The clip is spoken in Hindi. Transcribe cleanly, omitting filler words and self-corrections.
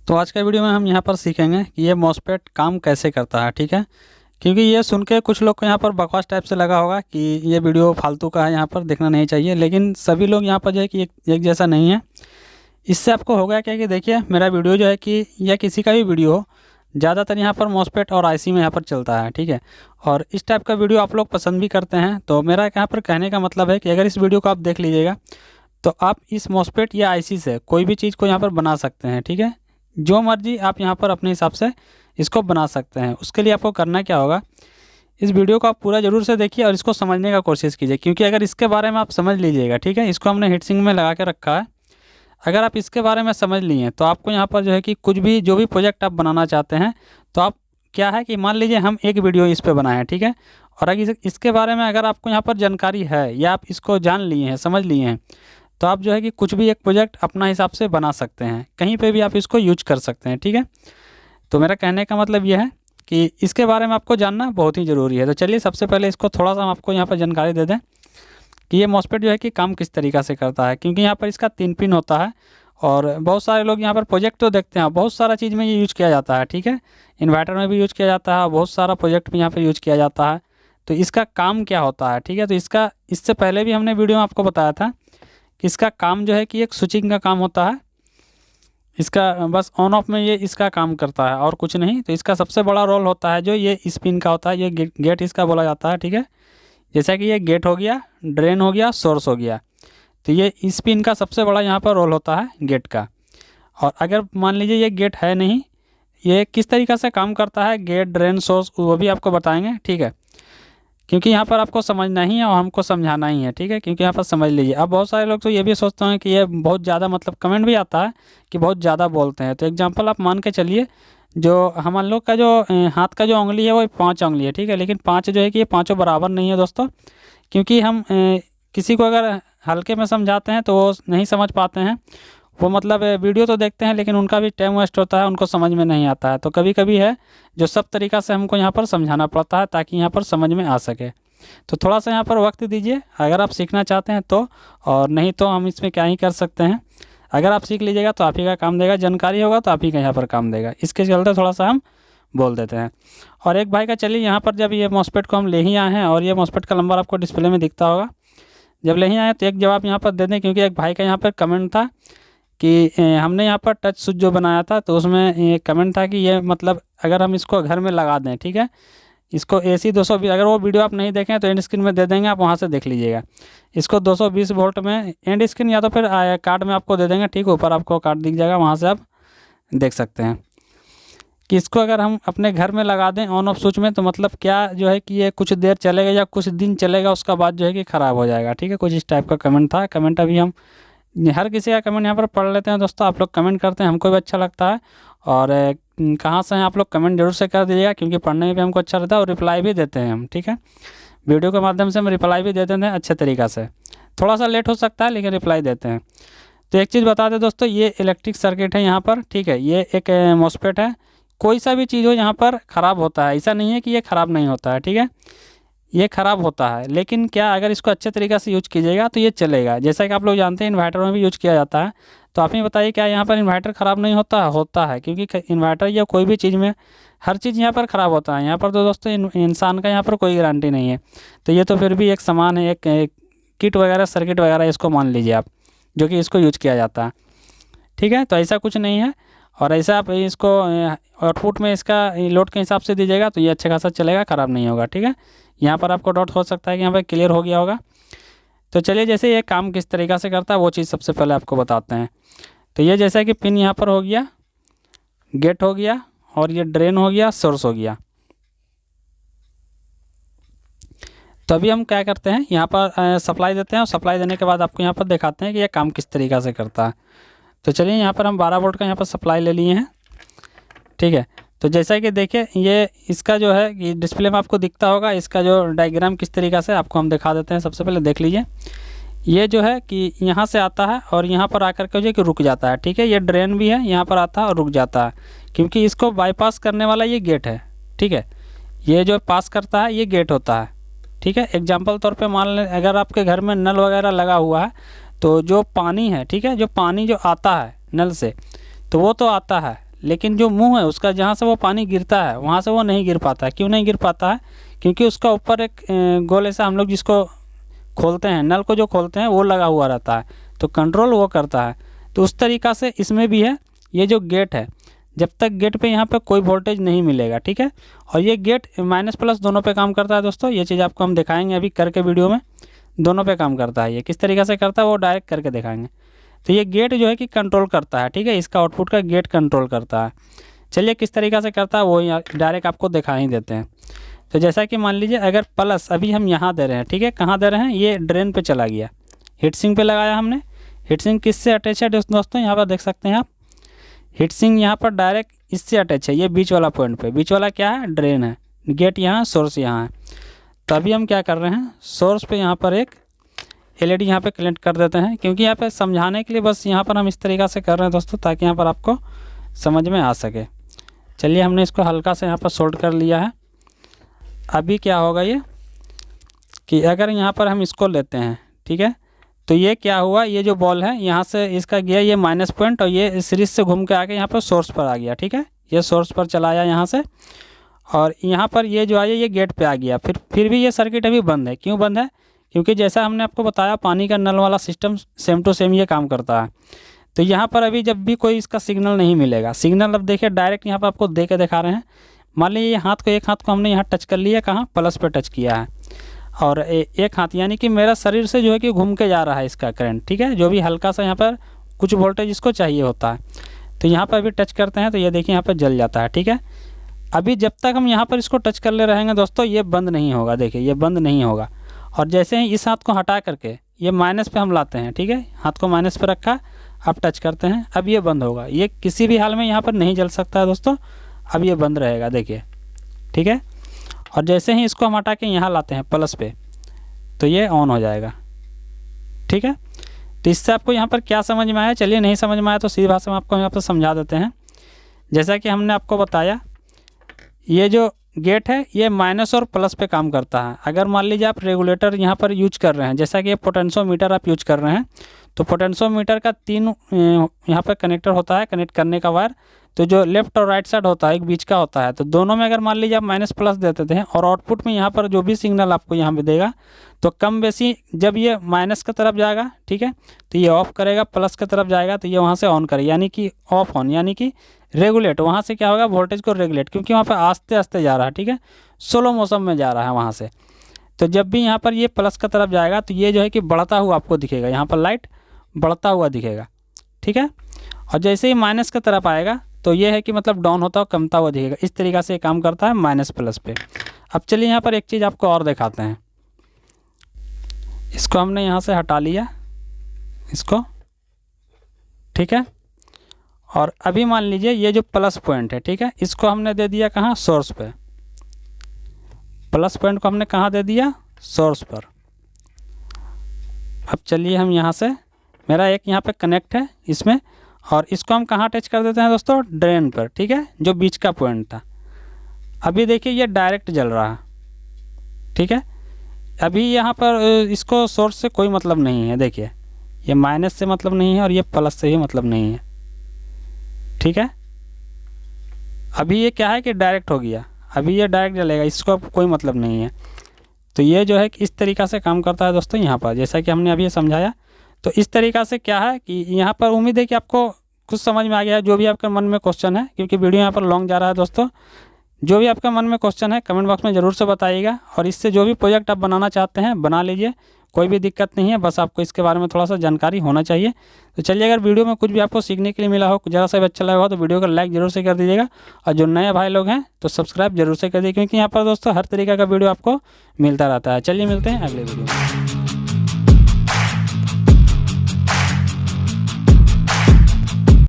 तो आज के वीडियो में हम यहाँ पर सीखेंगे कि ये मॉसफेट काम कैसे करता है, ठीक है। क्योंकि ये सुन के कुछ लोग को यहाँ पर बकवास टाइप से लगा होगा कि ये वीडियो फालतू का है, यहाँ पर देखना नहीं चाहिए, लेकिन सभी लोग यहाँ पर जो है कि एक जैसा नहीं है। इससे आपको होगा क्या कि देखिए मेरा वीडियो जो है कि या किसी का भी वीडियो हो, ज़्यादातर यहाँ पर मॉसफेट और आईसी में यहाँ पर चलता है, ठीक है। और इस टाइप का वीडियो आप लोग पसंद भी करते हैं। तो मेरा यहाँ पर कहने का मतलब है कि अगर इस वीडियो को आप देख लीजिएगा तो आप इस मॉसफेट या आईसी से कोई भी चीज़ को यहाँ पर बना सकते हैं, ठीक है। जो मर्जी आप यहाँ पर अपने हिसाब से इसको बना सकते हैं। उसके लिए आपको करना क्या होगा, इस वीडियो को आप पूरा ज़रूर से देखिए और इसको समझने का कोशिश कीजिए, क्योंकि अगर इसके बारे में आप समझ लीजिएगा, ठीक है, इसको हमने हीट सिंक में लगा के रखा है। अगर आप इसके बारे में समझ लिए तो आपको यहाँ पर जो है कि कुछ भी जो भी प्रोजेक्ट आप बनाना चाहते हैं तो आप क्या है कि मान लीजिए हम एक वीडियो इस पे बनाए हैं, ठीक है। और अगर इसके बारे में अगर आपको यहाँ पर जानकारी है या आप इसको जान लिए हैं, समझ लिए हैं, तो आप जो है कि कुछ भी एक प्रोजेक्ट अपना हिसाब से बना सकते हैं, कहीं पे भी आप इसको यूज कर सकते हैं, ठीक है। तो मेरा कहने का मतलब यह है कि इसके बारे में आपको जानना बहुत ही ज़रूरी है। तो चलिए सबसे पहले इसको थोड़ा सा हम आपको यहाँ पर जानकारी दे दें कि ये मॉसफेट जो है कि काम किस तरीक़ा से करता है। क्योंकि यहाँ पर इसका 3 पिन होता है और बहुत सारे लोग यहाँ पर प्रोजेक्ट तो देखते हैं, बहुत सारा चीज़ में ये यूज किया जाता है, ठीक है। इन्वर्टर में भी यूज किया जाता है, बहुत सारा प्रोजेक्ट में यहाँ पर यूज किया जाता है। तो इसका काम क्या होता है, ठीक है। तो इससे पहले भी हमने वीडियो में आपको बताया था कि इसका काम जो है कि एक स्विचिंग का काम होता है। इसका बस ऑन ऑफ में ये इसका काम करता है और कुछ नहीं। तो इसका सबसे बड़ा रोल होता है जो ये स्पिन का होता है, ये गेट इसका बोला जाता है, ठीक है। जैसा कि ये गेट हो गया, ड्रेन हो गया, सोर्स हो गया। तो ये स्पिन का सबसे बड़ा यहाँ पर रोल होता है गेट का। और अगर मान लीजिए ये गेट है नहीं, ये किस तरीक़ा से काम करता है, गेट, ड्रेन, सोर्स, वो भी आपको बताएंगे, ठीक है। क्योंकि यहाँ पर आपको समझना ही है और हमको समझाना ही है, ठीक है। क्योंकि यहाँ पर समझ लीजिए, अब बहुत सारे लोग तो ये भी सोचते हैं कि ये बहुत ज़्यादा, मतलब कमेंट भी आता है कि बहुत ज़्यादा बोलते हैं। तो एग्जांपल आप मान के चलिए, जो हम लोग का जो हाथ का जो उंगली है वो 5 उंगली है, ठीक है। लेकिन 5 जो है कि ये पाँचों बराबर नहीं है दोस्तों। क्योंकि हम किसी को अगर हल्के में समझाते हैं तो वो नहीं समझ पाते हैं, वो मतलब वीडियो तो देखते हैं लेकिन उनका भी टाइम वेस्ट होता है, उनको समझ में नहीं आता है। तो कभी कभी है जो सब तरीक़ा से हमको यहाँ पर समझाना पड़ता है ताकि यहाँ पर समझ में आ सके। तो थोड़ा सा यहाँ पर वक्त दीजिए अगर आप सीखना चाहते हैं तो, और नहीं तो हम इसमें क्या ही कर सकते हैं। अगर आप सीख लीजिएगा तो आप ही का काम देगा, जानकारी होगा तो आप ही का यहाँ पर काम देगा। इसके चलते थोड़ा सा हम बोल देते हैं। और एक भाई का, चलिए यहाँ पर जब ये मॉसफेट को हम ले ही आए हैं और ये मॉसफेट का नंबर आपको डिस्प्ले में दिखता होगा, जब ले ही आए तो एक जवाब यहाँ पर दे दें। क्योंकि एक भाई का यहाँ पर कमेंट था कि हमने यहाँ पर टच स्विच जो बनाया था तो उसमें ये कमेंट था कि ये मतलब अगर हम इसको घर में लगा दें, ठीक है, इसको AC 220, अगर वो वीडियो आप नहीं देखें तो एंड स्क्रीन में दे देंगे, आप वहाँ से देख लीजिएगा। इसको 220 वोल्ट में एंड स्क्रीन या तो फिर कार्ड में आपको दे देंगे, ठीक, ऊपर आपको कार्ड दिख जाएगा, वहाँ से आप देख सकते हैं कि इसको अगर हम अपने घर में लगा दें ऑन ऑफ स्विच में तो मतलब क्या जो है कि ये कुछ देर चलेगा या कुछ दिन चलेगा, उसका बाद जो है कि ख़राब हो जाएगा, ठीक है। कुछ इस टाइप का कमेंट था। कमेंट अभी हम हर किसी का कमेंट यहाँ पर पढ़ लेते हैं दोस्तों। आप लोग कमेंट करते हैं, हमको भी अच्छा लगता है। और कहाँ से हैं आप लोग, कमेंट जरूर से कर दीजिएगा, क्योंकि पढ़ने में भी हमको अच्छा लगता है और रिप्लाई भी देते हैं हम, ठीक है। वीडियो के माध्यम से हम रिप्लाई भी दे देते हैं अच्छे तरीक़ा से, थोड़ा सा लेट हो सकता है लेकिन रिप्लाई देते हैं। तो एक चीज़ बता दें दोस्तों, ये इलेक्ट्रिक सर्किट है यहाँ पर, ठीक है। ये एक मॉसफेट है, कोई सा भी चीज़ हो यहाँ पर ख़राब होता है, ऐसा नहीं है कि ये ख़राब नहीं होता है, ठीक है। ये ख़राब होता है लेकिन क्या अगर इसको अच्छे तरीक़े से यूज कीजिएगा तो ये चलेगा। जैसा कि आप लोग जानते हैं इन्वर्टर में भी यूज किया जाता है। तो आप ही बताइए क्या यहाँ पर इन्वर्टर ख़राब नहीं होता? होता है, क्योंकि इन्वर्टर या कोई भी चीज़ में हर चीज़ यहाँ पर ख़राब होता है। यहाँ पर तो दोस्तों इंसान का यहाँ पर कोई गारंटी नहीं है। तो ये तो फिर भी एक सामान है, एक किट वगैरह, सर्किट वगैरह, इसको मान लीजिए आप, जो कि इसको यूज किया जाता है, ठीक है। तो ऐसा कुछ नहीं है। और ऐसा आप इसको आउटपुट में इसका लोड के हिसाब से दीजिएगा तो ये अच्छे खासा चलेगा, ख़राब नहीं होगा, ठीक है। यहाँ पर आपको डाउट हो सकता है कि यहाँ पर क्लियर हो गया होगा। तो चलिए जैसे ये काम किस तरीक़ा से करता है वो चीज़ सबसे पहले आपको बताते हैं। तो ये जैसा कि पिन यहाँ पर हो गया, गेट हो गया, और ये ड्रेन हो गया, सोर्स हो गया। तो अभी हम क्या करते हैं, यहाँ पर सप्लाई देते हैं और सप्लाई देने के बाद आपको यहाँ पर दिखाते हैं कि ये काम किस तरीक़ा से करता है। तो चलिए यहाँ पर हम 12 वोल्ट का यहाँ पर सप्लाई ले लिए हैं, ठीक है। तो जैसा कि देखिए ये इसका जो है कि डिस्प्ले में आपको दिखता होगा, इसका जो डायग्राम किस तरीक़ा से आपको हम दिखा देते हैं। सबसे पहले देख लीजिए, ये जो है कि यहाँ से आता है और यहाँ पर आकर के जो है कि रुक जाता है, ठीक है। ये ड्रेन भी है, यहाँ पर आता है और रुक जाता है, क्योंकि इसको बाईपास करने वाला ये गेट है, ठीक है। ये जो पास करता है ये गेट होता है, ठीक है। एग्जाम्पल तौर पे मान लें अगर आपके घर में नल वगैरह लगा हुआ है तो जो पानी है, ठीक है, जो पानी जो आता है नल से तो वो तो आता है, लेकिन जो मुंह है उसका जहाँ से वो पानी गिरता है वहाँ से वो नहीं गिर पाता है। क्यों नहीं गिर पाता है? क्योंकि उसका ऊपर एक गोल ऐसा हम लोग जिसको खोलते हैं, नल को जो खोलते हैं वो लगा हुआ रहता है, तो कंट्रोल वो करता है। तो उस तरीक़ा से इसमें भी है। ये जो गेट है, जब तक गेट पे यहाँ पे कोई वोल्टेज नहीं मिलेगा, ठीक है, और ये गेट माइनस प्लस दोनों पे काम करता है दोस्तों। ये चीज़ आपको हम दिखाएंगे अभी करके वीडियो में, दोनों पे काम करता है। ये किस तरीक़े से करता है वो डायरेक्ट करके दिखाएंगे। तो ये गेट जो है कि कंट्रोल करता है, ठीक है, इसका आउटपुट का गेट कंट्रोल करता है। चलिए किस तरीक़े से करता है वो डायरेक्ट आपको दिखा ही देते हैं। तो जैसा कि मान लीजिए अगर प्लस अभी हम यहाँ दे रहे हैं, ठीक है, कहाँ दे रहे हैं, ये ड्रेन पे चला गया, हीट सिंक पे लगाया हमने। हीट सिंक किससे अटैच है दोस्तों? यहाँ पर देख सकते हैं आप, हीट सिंक यहाँ पर डायरेक्ट इससे अटैच है, ये बीच वाला पॉइंट पे। बीच वाला क्या है? ड्रेन है। गेट यहाँ, सोर्स यहाँ है। तो अभी हम क्या कर रहे हैं, सोर्स पे यहाँ पर एक एलईडी यहाँ पे कनेक्ट कर देते हैं, क्योंकि यहाँ पे समझाने के लिए बस यहाँ पर हम इस तरीक़ा से कर रहे हैं दोस्तों, ताकि यहाँ पर आपको समझ में आ सके। चलिए हमने इसको हल्का से यहाँ पर सोल्ड कर लिया है। अभी क्या होगा ये कि अगर यहाँ पर हम इसको लेते हैं, ठीक है, तो ये क्या हुआ, ये जो बॉल है यहाँ से इसका गया ये माइनस पॉइंट, और ये सीरीज से घूम के आके यहाँ पर सोर्स पर आ गया, ठीक है, ये सोर्स पर चला आया यहाँ से, और यहाँ पर ये जो आया ये गेट पे आ गया। फिर भी ये सर्किट अभी बंद है। क्यों बंद है? क्योंकि जैसा हमने आपको बताया पानी का नल वाला सिस्टम सेम टू सेम ये काम करता है। तो यहाँ पर अभी जब भी कोई इसका सिग्नल नहीं मिलेगा, सिग्नल अब देखिए डायरेक्ट यहाँ पर आपको दे के दिखा रहे हैं। मान लीजिए ये हाथ को, एक हाथ को हमने यहाँ टच कर लिया, कहाँ, प्लस पे टच किया है, और एक हाथ यानी कि मेरा शरीर से जो है कि घूम के जा रहा है इसका करंट, ठीक है, जो भी हल्का सा यहाँ पर कुछ वोल्टेज इसको चाहिए होता है। तो यहाँ पर अभी टच करते हैं तो ये देखिए यहाँ पर जल जाता है, ठीक है। अभी जब तक हम यहाँ पर इसको टच कर ले रहेंगे दोस्तों, ये बंद नहीं होगा। देखिए ये बंद नहीं होगा। और जैसे ही इस हाथ को हटा करके ये माइनस पे हम लाते हैं, ठीक है, हाथ को माइनस पे रखा, अब टच करते हैं, अब ये बंद होगा। ये किसी भी हाल में यहाँ पर नहीं जल सकता है दोस्तों। अब ये बंद रहेगा, देखिए, ठीक है। और जैसे ही इसको हम हटा के यहाँ लाते हैं प्लस पे, तो ये ऑन हो जाएगा, ठीक है। तो इससे आपको यहाँ पर क्या समझ में आया? चलिए नहीं समझ में आया तो सीधी भाषा में आपको यहाँ पर समझा देते हैं। जैसा कि हमने आपको बताया, ये जो गेट है ये माइनस और प्लस पे काम करता है। अगर मान लीजिए आप रेगुलेटर यहाँ पर यूज कर रहे हैं, जैसा कि ये पोटेंशियोमीटर आप यूज कर रहे हैं, तो पोटेंशियोमीटर का 3 यहाँ पर कनेक्टर होता है, कनेक्ट करने का वायर। तो जो लेफ्ट और राइट साइड होता है, एक बीच का होता है, तो दोनों में अगर मान लीजिए आप माइनस प्लस देते थे और आउटपुट में यहाँ पर जो भी सिग्नल आपको यहाँ पे देगा, तो कम बेसी जब ये माइनस की तरफ जाएगा, ठीक है, तो ये ऑफ करेगा, प्लस की तरफ जाएगा तो ये वहाँ से ऑन करेगा, यानी कि ऑफ ऑन, यानी कि रेगुलेट। वहाँ से क्या होगा, वोल्टेज को रेगुलेट, क्योंकि वहाँ पर आस्ते आस्ते जा रहा है, ठीक है, स्लो मोशन में जा रहा है वहाँ से। तो जब भी यहाँ पर ये प्लस की तरफ जाएगा तो ये जो है कि बढ़ता हुआ आपको दिखेगा, यहाँ पर लाइट बढ़ता हुआ दिखेगा, ठीक है। और जैसे ही माइनस की तरफ आएगा तो ये है कि मतलब डाउन होता हुआ, कमता हुआ दिखेगा। इस तरीक़ा से काम करता है माइनस प्लस पे। अब चलिए यहाँ पर एक चीज़ आपको और दिखाते हैं। इसको हमने यहाँ से हटा लिया, इसको, ठीक है। और अभी मान लीजिए ये जो प्लस पॉइंट है, ठीक है, इसको हमने दे दिया कहाँ, सोर्स पे। प्लस पॉइंट को हमने कहाँ दे दिया, सोर्स पर। अब चलिए हम यहाँ से, मेरा एक यहाँ पे कनेक्ट है इसमें, और इसको हम कहाँ अटैच कर देते हैं दोस्तों, ड्रेन पर, ठीक है, जो बीच का पॉइंट था। अभी देखिए ये डायरेक्ट जल रहा है, ठीक है। अभी यहाँ पर इसको सोर्स से कोई मतलब नहीं है, देखिए ये माइनस से मतलब नहीं है और ये प्लस से भी मतलब नहीं है, ठीक है। अभी ये क्या है कि डायरेक्ट हो गया, अभी ये डायरेक्ट जलेगा, इसको कोई मतलब नहीं है। तो ये जो है कि इस तरीक़ा से काम करता है दोस्तों यहाँ पर, जैसा कि हमने अभी समझाया। तो इस तरीक़ा से क्या है कि यहाँ पर उम्मीद है कि आपको कुछ समझ में आ गया है। जो भी आपके मन में क्वेश्चन है, क्योंकि वीडियो यहाँ पर लॉन्ग जा रहा है दोस्तों, जो भी आपके मन में क्वेश्चन है कमेंट बॉक्स में ज़रूर से बताइएगा। और इससे जो भी प्रोजेक्ट आप बनाना चाहते हैं बना लीजिए, कोई भी दिक्कत नहीं है, बस आपको इसके बारे में थोड़ा सा जानकारी होना चाहिए। तो चलिए, अगर वीडियो में कुछ भी आपको सीखने के लिए मिला हो, ज़रा सा भी अच्छा लगा हो, तो वीडियो को लाइक जरूर से कर दीजिएगा। और जो नए भाई लोग हैं तो सब्सक्राइब जरूर से कर दीजिए, क्योंकि यहाँ पर दोस्तों हर तरीके का वीडियो आपको मिलता रहता है। चलिए मिलते हैं अगले वीडियो में।